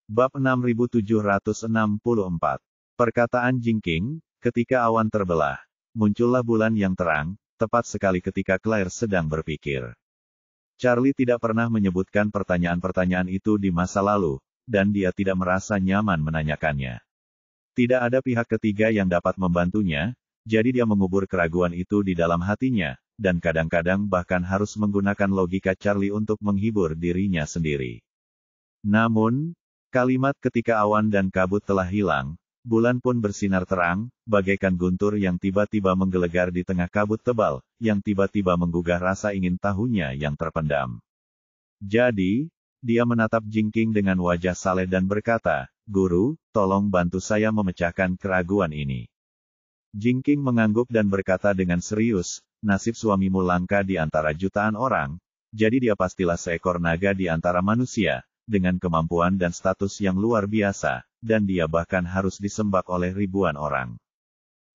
Bab 6764. Perkataan Jingking, ketika awan terbelah, muncullah bulan yang terang, tepat sekali ketika Claire sedang berpikir. Charlie tidak pernah menyebutkan pertanyaan-pertanyaan itu di masa lalu, dan dia tidak merasa nyaman menanyakannya. Tidak ada pihak ketiga yang dapat membantunya, jadi dia mengubur keraguan itu di dalam hatinya, dan kadang-kadang bahkan harus menggunakan logika Charlie untuk menghibur dirinya sendiri. Namun, kalimat ketika awan dan kabut telah hilang, bulan pun bersinar terang, bagaikan guntur yang tiba-tiba menggelegar di tengah kabut tebal, yang tiba-tiba menggugah rasa ingin tahunya yang terpendam. Jadi, dia menatap Jingking dengan wajah saleh dan berkata, "Guru, tolong bantu saya memecahkan keraguan ini." Jingking mengangguk dan berkata dengan serius, "Nasib suamimu langka di antara jutaan orang, jadi dia pastilah seekor naga di antara manusia, dengan kemampuan dan status yang luar biasa, dan dia bahkan harus disembah oleh ribuan orang."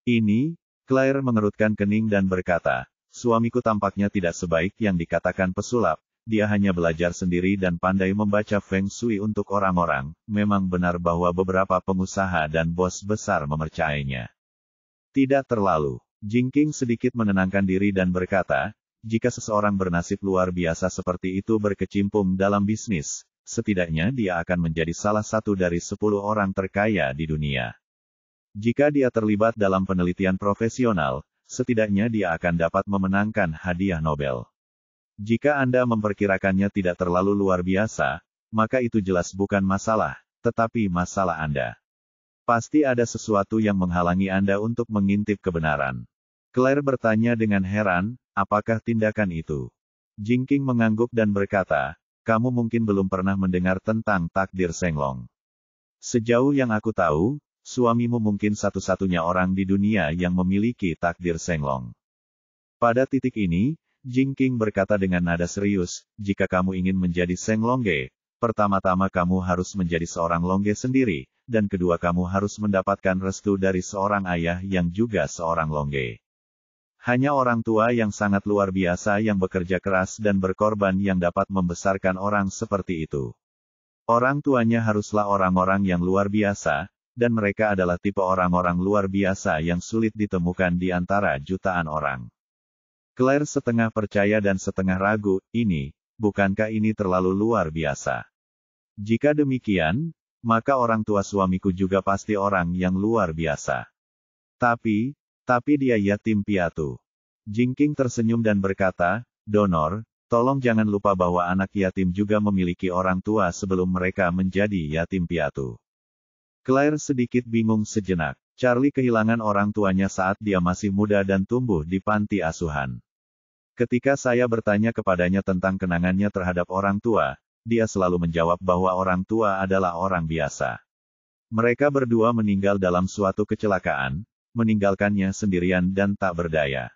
Ini, Claire mengerutkan kening dan berkata, "Suamiku tampaknya tidak sebaik yang dikatakan pesulap, dia hanya belajar sendiri dan pandai membaca Feng Shui untuk orang-orang." Memang benar bahwa beberapa pengusaha dan bos besar mempercayainya. Tidak terlalu. Jingking sedikit menenangkan diri dan berkata, "Jika seseorang bernasib luar biasa seperti itu berkecimpung dalam bisnis, setidaknya dia akan menjadi salah satu dari 10 orang terkaya di dunia. Jika dia terlibat dalam penelitian profesional, setidaknya dia akan dapat memenangkan hadiah Nobel. Jika Anda memperkirakannya tidak terlalu luar biasa, maka itu jelas bukan masalah, tetapi masalah Anda. Pasti ada sesuatu yang menghalangi Anda untuk mengintip kebenaran." Claire bertanya dengan heran, "Apakah tindakan itu?" Jingking mengangguk dan berkata, "Kamu mungkin belum pernah mendengar tentang takdir Senglong. Sejauh yang aku tahu, suamimu mungkin satu-satunya orang di dunia yang memiliki takdir Senglong." Pada titik ini, Jingking berkata dengan nada serius, "Jika kamu ingin menjadi Senglongge, pertama-tama kamu harus menjadi seorang Longge sendiri, dan kedua kamu harus mendapatkan restu dari seorang ayah yang juga seorang Longge. Hanya orang tua yang sangat luar biasa yang bekerja keras dan berkorban yang dapat membesarkan orang seperti itu. Orang tuanya haruslah orang-orang yang luar biasa, dan mereka adalah tipe orang-orang luar biasa yang sulit ditemukan di antara jutaan orang." Claire setengah percaya dan setengah ragu, bukankah ini terlalu luar biasa? Jika demikian, maka orang tua suamiku juga pasti orang yang luar biasa. Tapi dia yatim piatu. Jingking tersenyum dan berkata, "Donor, tolong jangan lupa bahwa anak yatim juga memiliki orang tua sebelum mereka menjadi yatim piatu." Claire sedikit bingung sejenak. Charlie kehilangan orang tuanya saat dia masih muda dan tumbuh di panti asuhan. Ketika saya bertanya kepadanya tentang kenangannya terhadap orang tua, dia selalu menjawab bahwa orang tua adalah orang biasa. Mereka berdua meninggal dalam suatu kecelakaan, meninggalkannya sendirian dan tak berdaya.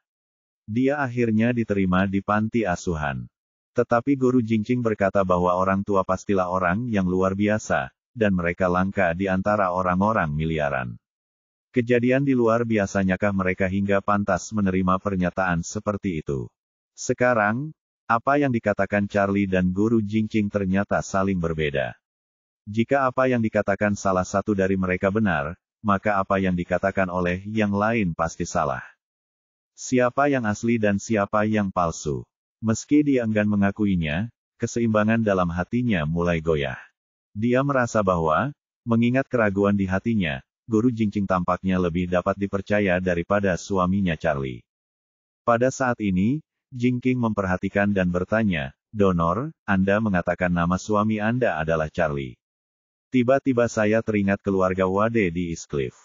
Dia akhirnya diterima di panti asuhan. Tetapi Guru Jingking berkata bahwa orang tua pastilah orang yang luar biasa, dan mereka langka di antara orang-orang miliaran. Kejadian di luar biasanyakah mereka hingga pantas menerima pernyataan seperti itu? Sekarang, apa yang dikatakan Charlie dan Guru Jingking ternyata saling berbeda. Jika apa yang dikatakan salah satu dari mereka benar, maka apa yang dikatakan oleh yang lain pasti salah. Siapa yang asli dan siapa yang palsu? Meski dia enggan mengakuinya, keseimbangan dalam hatinya mulai goyah. Dia merasa bahwa, mengingat keraguan di hatinya, Guru Jingking tampaknya lebih dapat dipercaya daripada suaminya Charlie. Pada saat ini, Jingking memperhatikan dan bertanya, "Donor, Anda mengatakan nama suami Anda adalah Charlie. Tiba-tiba saya teringat keluarga Wade di East Cliff.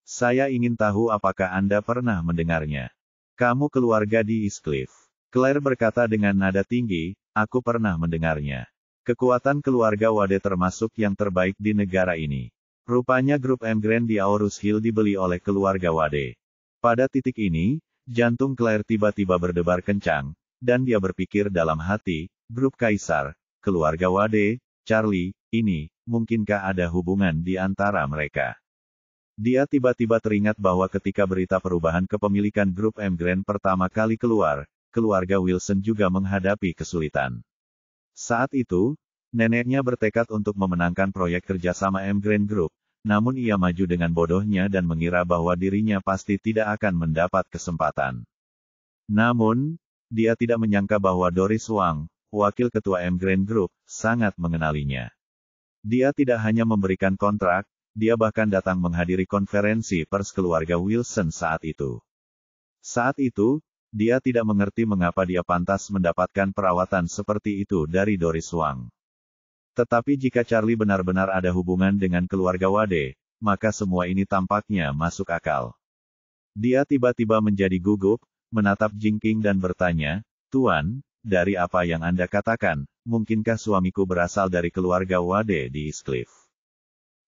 Saya ingin tahu apakah Anda pernah mendengarnya." "Kamu keluarga di East Cliff?" Claire berkata dengan nada tinggi, "Aku pernah mendengarnya. Kekuatan keluarga Wade termasuk yang terbaik di negara ini. Rupanya grup M Grand di Aurus Hill dibeli oleh keluarga Wade." Pada titik ini, jantung Claire tiba-tiba berdebar kencang, dan dia berpikir dalam hati, grup Kaisar, keluarga Wade, Charlie, mungkinkah ada hubungan di antara mereka? Dia tiba-tiba teringat bahwa ketika berita perubahan kepemilikan grup M Grand pertama kali keluar, keluarga Wilson juga menghadapi kesulitan. Saat itu, Neneknya bertekad untuk memenangkan proyek kerjasama Emgreen Group, namun ia maju dengan bodohnya dan mengira bahwa dirinya pasti tidak akan mendapat kesempatan. Namun, dia tidak menyangka bahwa Doris Wang, wakil ketua Emgreen Group, sangat mengenalinya. Dia tidak hanya memberikan kontrak, dia bahkan datang menghadiri konferensi pers keluarga Wilson saat itu. Saat itu, dia tidak mengerti mengapa dia pantas mendapatkan perawatan seperti itu dari Doris Wang. Tetapi jika Charlie benar-benar ada hubungan dengan keluarga Wade, maka semua ini tampaknya masuk akal. Dia tiba-tiba menjadi gugup, menatap Jingking dan bertanya, "Tuan, dari apa yang Anda katakan, mungkinkah suamiku berasal dari keluarga Wade di East Cliff?"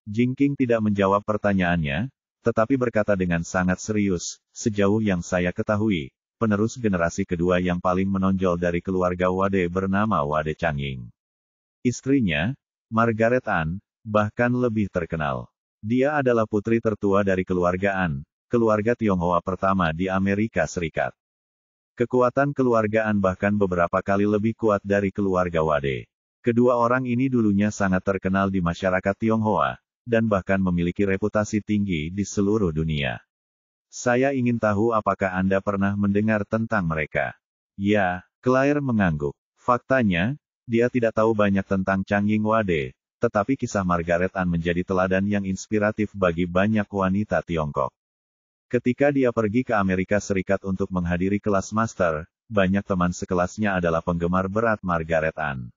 Jingking tidak menjawab pertanyaannya, tetapi berkata dengan sangat serius, "Sejauh yang saya ketahui, penerus generasi kedua yang paling menonjol dari keluarga Wade bernama Wade Changying. Istrinya, Margaret Ann, bahkan lebih terkenal. Dia adalah putri tertua dari keluarga Ann, keluarga Tionghoa pertama di Amerika Serikat. Kekuatan keluarga Ann bahkan beberapa kali lebih kuat dari keluarga Wade. Kedua orang ini dulunya sangat terkenal di masyarakat Tionghoa, dan bahkan memiliki reputasi tinggi di seluruh dunia. Saya ingin tahu apakah Anda pernah mendengar tentang mereka." "Ya," Claire mengangguk. Faktanya, dia tidak tahu banyak tentang Changying Wade, tetapi kisah Margaret Ann menjadi teladan yang inspiratif bagi banyak wanita Tiongkok. Ketika dia pergi ke Amerika Serikat untuk menghadiri kelas master, banyak teman sekelasnya adalah penggemar berat Margaret Ann.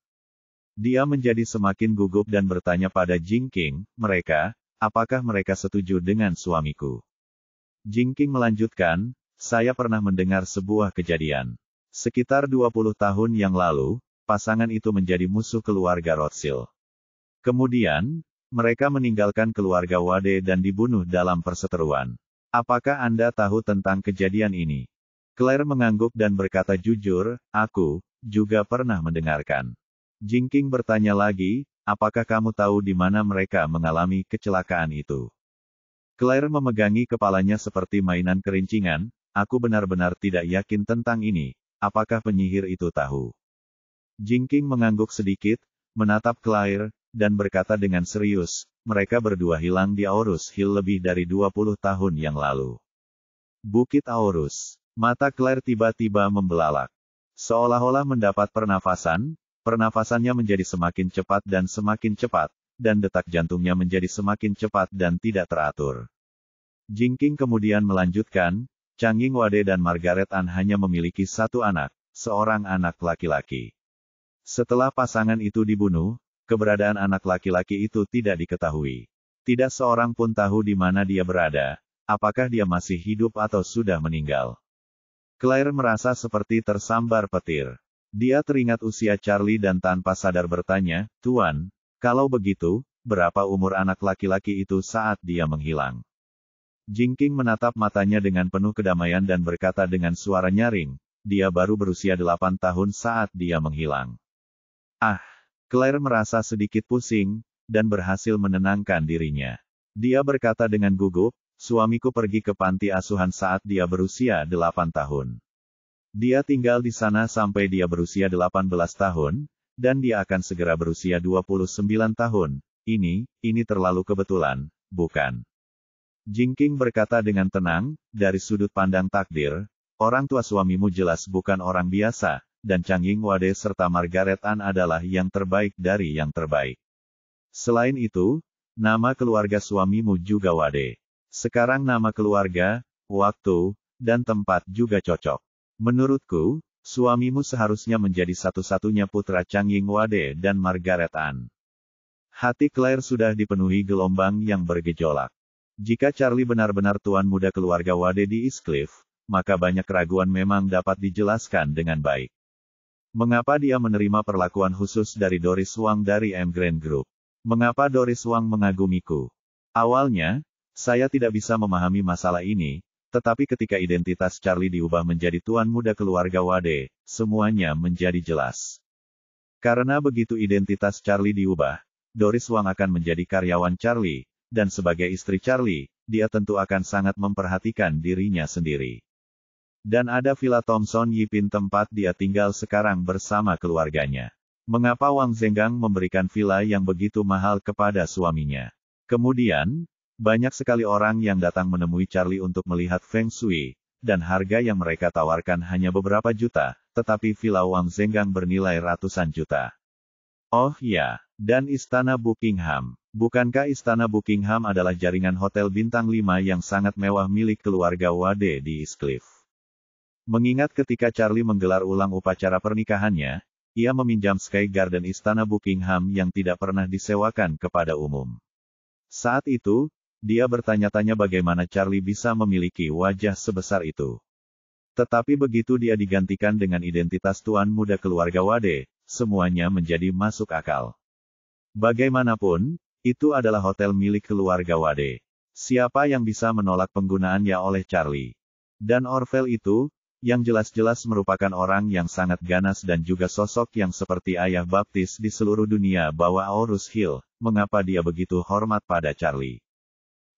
Dia menjadi semakin gugup dan bertanya pada Jingking, apakah mereka setuju dengan suamiku?" Jingking melanjutkan, "Saya pernah mendengar sebuah kejadian. Sekitar 20 tahun yang lalu, pasangan itu menjadi musuh keluarga Rothschild. Kemudian, mereka meninggalkan keluarga Wade dan dibunuh dalam perseteruan. Apakah Anda tahu tentang kejadian ini?" Claire mengangguk dan berkata jujur, "Aku juga pernah mendengarkan." Jingking bertanya lagi, "Apakah kamu tahu di mana mereka mengalami kecelakaan itu?" Claire memegangi kepalanya seperti mainan kerincingan, "Aku benar-benar tidak yakin tentang ini. Apakah penyihir itu tahu?" Jingking mengangguk sedikit, menatap Claire, dan berkata dengan serius, "Mereka berdua hilang di Aorus Hill lebih dari 20 tahun yang lalu." Bukit Aorus. Mata Claire tiba-tiba membelalak. Seolah-olah mendapat pernafasan, pernafasannya menjadi semakin cepat, dan detak jantungnya menjadi semakin cepat dan tidak teratur. Jingking kemudian melanjutkan, "Changying Wade dan Margaret Ann hanya memiliki satu anak, seorang anak laki-laki. Setelah pasangan itu dibunuh, keberadaan anak laki-laki itu tidak diketahui. Tidak seorang pun tahu di mana dia berada, apakah dia masih hidup atau sudah meninggal." Claire merasa seperti tersambar petir. Dia teringat usia Charlie dan tanpa sadar bertanya, "Tuan, kalau begitu, berapa umur anak laki-laki itu saat dia menghilang?" Jingking menatap matanya dengan penuh kedamaian dan berkata dengan suara nyaring, "Dia baru berusia 8 tahun saat dia menghilang." "Ah!" Claire merasa sedikit pusing, dan berhasil menenangkan dirinya. Dia berkata dengan gugup, "Suamiku pergi ke panti asuhan saat dia berusia 8 tahun. Dia tinggal di sana sampai dia berusia 18 tahun, dan dia akan segera berusia 29 tahun. Ini terlalu kebetulan, bukan?" Jingking berkata dengan tenang, "Dari sudut pandang takdir, orang tua suamimu jelas bukan orang biasa, dan Changying Wade serta Margaret Ann adalah yang terbaik dari yang terbaik. Selain itu, nama keluarga suamimu juga Wade. Sekarang nama keluarga, waktu, dan tempat juga cocok. Menurutku, suamimu seharusnya menjadi satu-satunya putra Changying Wade dan Margaret Ann." Hati Claire sudah dipenuhi gelombang yang bergejolak. Jika Charlie benar-benar tuan muda keluarga Wade di East Cliff, maka banyak keraguan memang dapat dijelaskan dengan baik. Mengapa dia menerima perlakuan khusus dari Doris Wang dari Emgreen Group? Mengapa Doris Wang mengagumiku? Awalnya, saya tidak bisa memahami masalah ini, tetapi ketika identitas Charlie diubah menjadi tuan muda keluarga Wade, semuanya menjadi jelas. Karena begitu identitas Charlie diubah, Doris Wang akan menjadi karyawan Charlie, dan sebagai istri Charlie, dia tentu akan sangat memperhatikan dirinya sendiri. Dan ada Villa Thomson Yipin tempat dia tinggal sekarang bersama keluarganya. Mengapa Wang Zenggang memberikan villa yang begitu mahal kepada suaminya? Kemudian, banyak sekali orang yang datang menemui Charlie untuk melihat Feng Shui, dan harga yang mereka tawarkan hanya beberapa juta, tetapi villa Wang Zenggang bernilai ratusan juta. Oh ya, dan Istana Buckingham. Bukankah Istana Buckingham adalah jaringan hotel bintang 5 yang sangat mewah milik keluarga Wade di East Cliff? Mengingat ketika Charlie menggelar ulang upacara pernikahannya, ia meminjam Sky Garden Istana Buckingham yang tidak pernah disewakan kepada umum. Saat itu, dia bertanya-tanya bagaimana Charlie bisa memiliki wajah sebesar itu. Tetapi begitu dia digantikan dengan identitas tuan muda keluarga Wade, semuanya menjadi masuk akal. Bagaimanapun, itu adalah hotel milik keluarga Wade. Siapa yang bisa menolak penggunaannya oleh Charlie? Dan Orville itu, yang jelas-jelas merupakan orang yang sangat ganas dan juga sosok yang seperti ayah baptis di seluruh dunia bawa Aurus Hill, mengapa dia begitu hormat pada Charlie?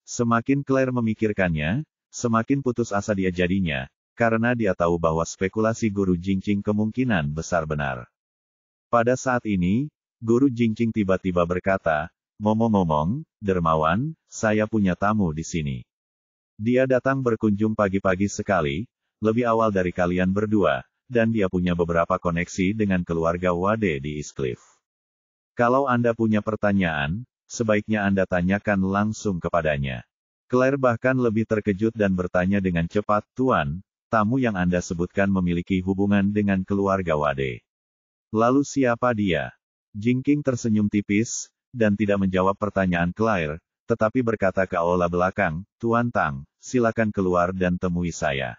Semakin Claire memikirkannya, semakin putus asa dia jadinya, karena dia tahu bahwa spekulasi Guru Jingqing kemungkinan besar benar. Pada saat ini, Guru Jingqing tiba-tiba berkata, "Ngomong-ngomong, Dermawan, saya punya tamu di sini. Dia datang berkunjung pagi-pagi sekali, lebih awal dari kalian berdua, dan dia punya beberapa koneksi dengan keluarga Wade di East Cliff. Kalau Anda punya pertanyaan, sebaiknya Anda tanyakan langsung kepadanya." Claire bahkan lebih terkejut dan bertanya dengan cepat, "Tuan, tamu yang Anda sebutkan memiliki hubungan dengan keluarga Wade. Lalu siapa dia?" Jingqing tersenyum tipis, dan tidak menjawab pertanyaan Claire, tetapi berkata ke aula belakang, "Tuan Tang, silakan keluar dan temui saya."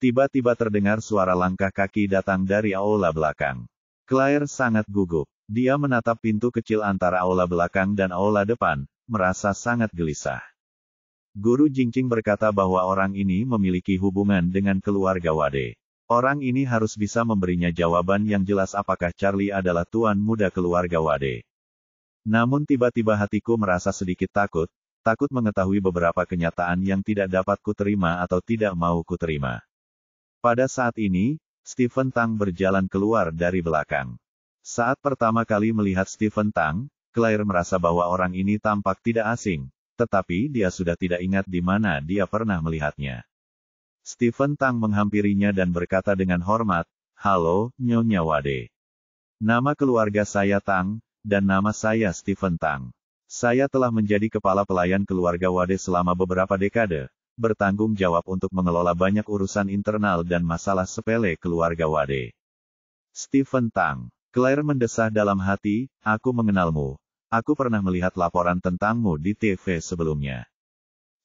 Tiba-tiba terdengar suara langkah kaki datang dari aula belakang. Claire sangat gugup. Dia menatap pintu kecil antara aula belakang dan aula depan, merasa sangat gelisah. Guru Jingqing berkata bahwa orang ini memiliki hubungan dengan keluarga Wade. Orang ini harus bisa memberinya jawaban yang jelas apakah Charlie adalah tuan muda keluarga Wade. Namun tiba-tiba hatiku merasa sedikit takut mengetahui beberapa kenyataan yang tidak dapat kuterima atau tidak mau kuterima. Pada saat ini, Stephen Tang berjalan keluar dari belakang. Saat pertama kali melihat Stephen Tang, Claire merasa bahwa orang ini tampak tidak asing, tetapi dia sudah tidak ingat di mana dia pernah melihatnya. Stephen Tang menghampirinya dan berkata dengan hormat, "Halo, Nyonya Wade. Nama keluarga saya Tang, dan nama saya Stephen Tang. Saya telah menjadi kepala pelayan keluarga Wade selama beberapa dekade, bertanggung jawab untuk mengelola banyak urusan internal dan masalah sepele keluarga Wade." Stephen Tang. Claire mendesah dalam hati, "Aku mengenalmu. Aku pernah melihat laporan tentangmu di TV sebelumnya."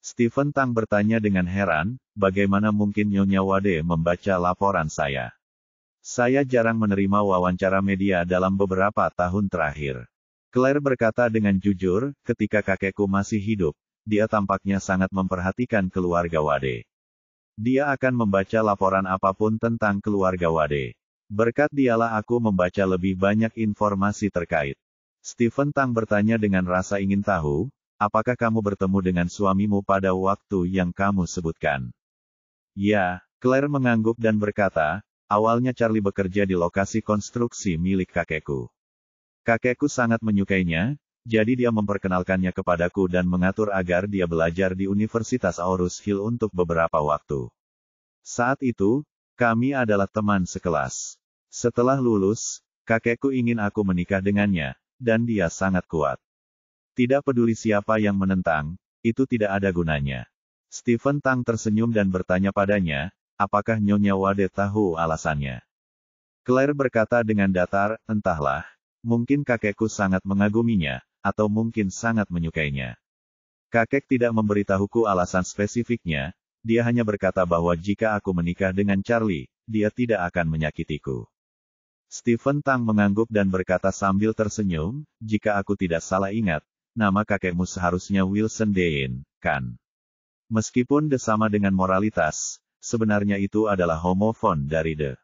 Stephen Tang bertanya dengan heran, "Bagaimana mungkin Nyonya Wade membaca laporan saya? Saya jarang menerima wawancara media dalam beberapa tahun terakhir." Claire berkata dengan jujur, "Ketika kakekku masih hidup, dia tampaknya sangat memperhatikan keluarga Wade. Dia akan membaca laporan apapun tentang keluarga Wade. Berkat dialah aku membaca lebih banyak informasi terkait." Stephen Tang bertanya dengan rasa ingin tahu, "Apakah kamu bertemu dengan suamimu pada waktu yang kamu sebutkan?" "Ya," Claire mengangguk dan berkata, "awalnya Charlie bekerja di lokasi konstruksi milik kakekku. Kakekku sangat menyukainya, jadi dia memperkenalkannya kepadaku dan mengatur agar dia belajar di Universitas Aurus Hill untuk beberapa waktu. Saat itu, kami adalah teman sekelas. Setelah lulus, kakekku ingin aku menikah dengannya, dan dia sangat kuat. Tidak peduli siapa yang menentang, itu tidak ada gunanya." Stephen Tang tersenyum dan bertanya padanya, "Apakah Nyonya Wade tahu alasannya?" Claire berkata dengan datar, "Entahlah, mungkin kakekku sangat mengaguminya, atau mungkin sangat menyukainya. Kakek tidak memberitahuku alasan spesifiknya, dia hanya berkata bahwa jika aku menikah dengan Charlie, dia tidak akan menyakitiku." Stephen Tang mengangguk dan berkata sambil tersenyum, "Jika aku tidak salah ingat, nama kakekmu seharusnya Wilson Dean, kan? Meskipun sama dengan moralitas, sebenarnya itu adalah homofon dari The.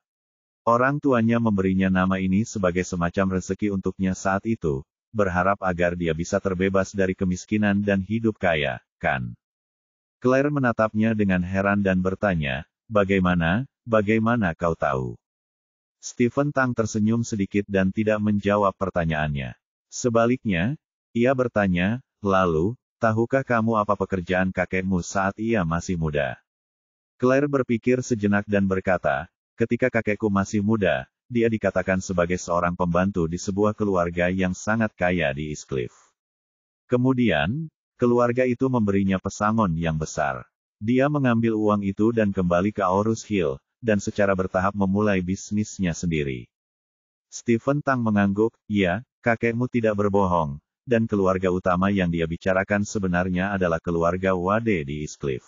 Orang tuanya memberinya nama ini sebagai semacam rezeki untuknya saat itu, berharap agar dia bisa terbebas dari kemiskinan dan hidup kaya, kan?" Claire menatapnya dengan heran dan bertanya, Bagaimana kau tahu?" Stephen Tang tersenyum sedikit dan tidak menjawab pertanyaannya. Sebaliknya, ia bertanya, lalu, tahukah kamu apa pekerjaan kakekmu saat ia masih muda? Claire berpikir sejenak dan berkata, ketika kakekku masih muda, dia dikatakan sebagai seorang pembantu di sebuah keluarga yang sangat kaya di East Cliff. Kemudian, keluarga itu memberinya pesangon yang besar. Dia mengambil uang itu dan kembali ke Aurus Hill, dan secara bertahap memulai bisnisnya sendiri. Stephen Tang mengangguk, ya, kakekmu tidak berbohong, dan keluarga utama yang dia bicarakan sebenarnya adalah keluarga Wade di East Cliff.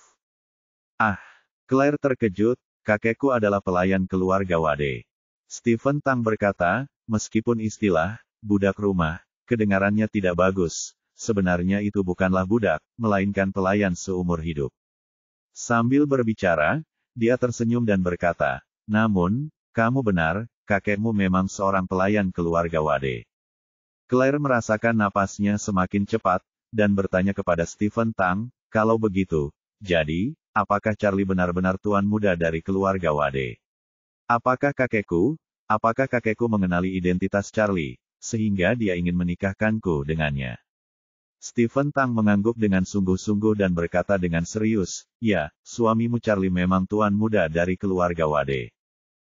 Ah, Claire terkejut, kakekku adalah pelayan keluarga Wade. Stephen Tang berkata, meskipun istilah, budak rumah, kedengarannya tidak bagus, sebenarnya itu bukanlah budak, melainkan pelayan seumur hidup. Sambil berbicara, dia tersenyum dan berkata, namun, kamu benar, kakekmu memang seorang pelayan keluarga Wade. Claire merasakan napasnya semakin cepat, dan bertanya kepada Stephen Tang, kalau begitu, jadi, apakah Charlie benar-benar tuan muda dari keluarga Wade? Apakah kakekku mengenali identitas Charlie, sehingga dia ingin menikahkanku dengannya? Stephen Tang mengangguk dengan sungguh-sungguh dan berkata dengan serius, ya, suamimu Charlie memang tuan muda dari keluarga Wade.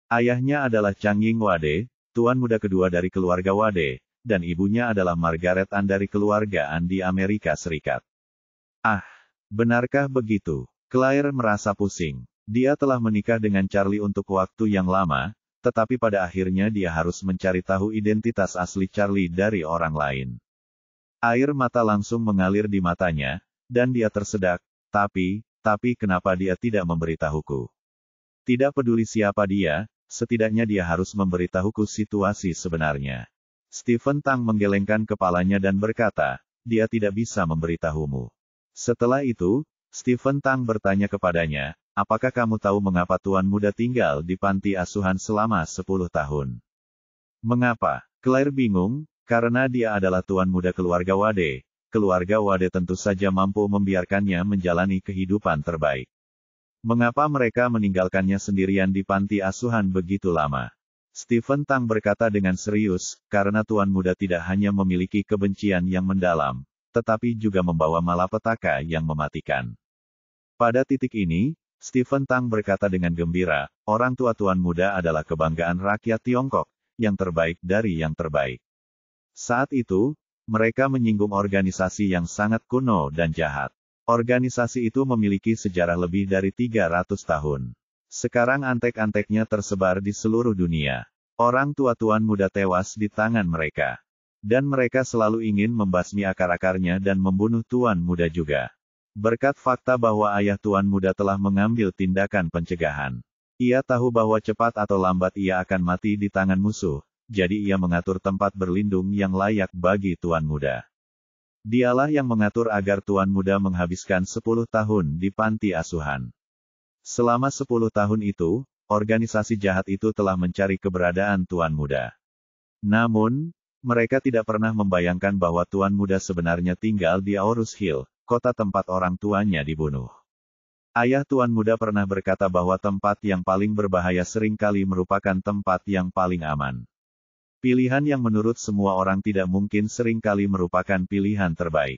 Ayahnya adalah Chang Ying Wade, tuan muda kedua dari keluarga Wade, dan ibunya adalah Margaret Ann dari keluarga Ann di Amerika Serikat. Ah, benarkah begitu? Claire merasa pusing. Dia telah menikah dengan Charlie untuk waktu yang lama, tetapi pada akhirnya dia harus mencari tahu identitas asli Charlie dari orang lain. Air mata langsung mengalir di matanya, dan dia tersedak, tapi kenapa dia tidak memberitahuku? Tidak peduli siapa dia, setidaknya dia harus memberitahuku situasi sebenarnya. Stephen Tang menggelengkan kepalanya dan berkata, dia tidak bisa memberitahumu. Setelah itu, Stephen Tang bertanya kepadanya, apakah kamu tahu mengapa tuan muda tinggal di panti asuhan selama 10 tahun? Mengapa? Claire bingung. Karena dia adalah tuan muda keluarga Wade, keluarga Wade tentu saja mampu membiarkannya menjalani kehidupan terbaik. Mengapa mereka meninggalkannya sendirian di panti asuhan begitu lama? Stephen Tang berkata dengan serius, karena tuan muda tidak hanya memiliki kebencian yang mendalam, tetapi juga membawa malapetaka yang mematikan. Pada titik ini, Stephen Tang berkata dengan gembira, orang tua tuan muda adalah kebanggaan rakyat Tiongkok, yang terbaik dari yang terbaik. Saat itu, mereka menyinggung organisasi yang sangat kuno dan jahat. Organisasi itu memiliki sejarah lebih dari 300 tahun. Sekarang antek-anteknya tersebar di seluruh dunia. Orang tua tuan muda tewas di tangan mereka. Dan mereka selalu ingin membasmi akar-akarnya dan membunuh tuan muda juga. Berkat fakta bahwa ayah tuan muda telah mengambil tindakan pencegahan. Ia tahu bahwa cepat atau lambat ia akan mati di tangan musuh. Jadi ia mengatur tempat berlindung yang layak bagi tuan muda. Dialah yang mengatur agar tuan muda menghabiskan 10 tahun di panti asuhan. Selama 10 tahun itu, organisasi jahat itu telah mencari keberadaan tuan muda. Namun, mereka tidak pernah membayangkan bahwa tuan muda sebenarnya tinggal di Aurus Hill, kota tempat orang tuanya dibunuh. Ayah tuan muda pernah berkata bahwa tempat yang paling berbahaya seringkali merupakan tempat yang paling aman. Pilihan yang menurut semua orang tidak mungkin seringkali merupakan pilihan terbaik.